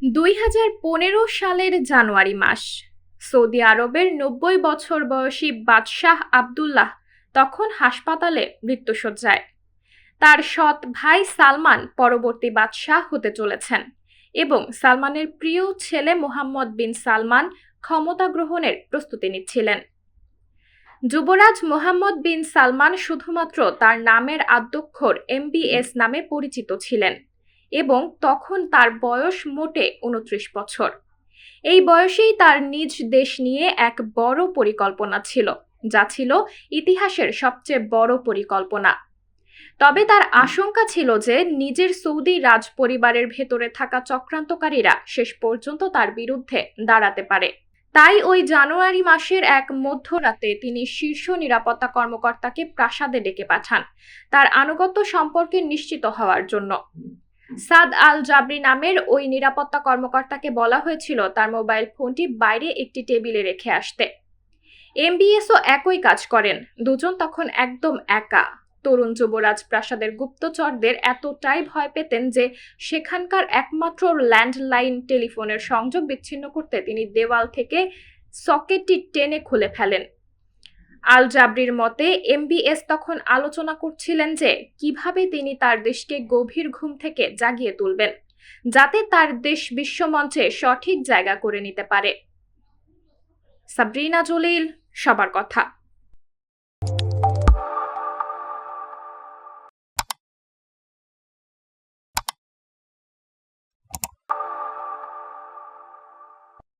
2015 সালের জানুয়ারি মাস। সৌদি আরবের 90 বছর বয়সী বাদশাহ আবদুল্লাহ তখন হাসপাতালে মৃত্যুশয্যায়। তার সৎ ভাই সালমান পরবর্তী বাদশাহ হতে চলেছেন এবং সালমানের প্রিয় ছেলে মোহাম্মদ বিন সালমান ক্ষমতা গ্রহণের প্রস্তুতি নিচ্ছিলেন। যুবরাজ মোহাম্মদ বিন সালমান শুধুমাত্র তার নামের আদ্যক্ষর MBS নামে পরিচিত ছিলেন এবং তখন তার বয়স মোটে 29 বছর। এই বয়সেই তার নিজ দেশ নিয়ে এক বড় পরিকল্পনা ছিল, যা ছিল ইতিহাসের সবচেয়ে বড় পরিকল্পনা। তবে তার আশঙ্কা ছিল যে নিজের সৌদি রাজ পরিবারের ভেতরে থাকা চক্রান্তকারীরা শেষ পর্যন্ত তার বিরুদ্ধে দাঁড়াতে পারে। তাই ওই জানুয়ারি মাসের এক মধ্যরাতে তিনি শীর্ষ নিরাপত্তা কর্মকর্তাকে প্রাসাদে ডেকে পাঠান তার আনুগত্য সম্পর্কে নিশ্চিত হওয়ার জন্য। সাদ আল জাবরি নামের ওই নিরাপত্তা কর্মকর্তাকে বলা হয়েছিল তার মোবাইল ফোনটি বাইরে একটি টেবিলে রেখে আসতে। MBSও একই কাজ করেন। দুজন তখন একদম একা। তরুণ যুবরাজ প্রাসাদের গুপ্তচরদের এতটাই ভয় পেতেন যে সেখানকার একমাত্র ল্যান্ডলাইন টেলিফোনের সংযোগ বিচ্ছিন্ন করতে তিনি দেওয়াল থেকে সকেটটি টেনে খুলে ফেলেন। আল জাবরির মতে MBS তখন আলোচনা করছিলেন যে কিভাবে তিনি তার দেশকে গভীর ঘুম থেকে জাগিয়ে তুলবেন, যাতে তার দেশ বিশ্বমঞ্চে সঠিক জায়গা করে নিতে পারে। সাবরিনা জলিল, সবার কথা।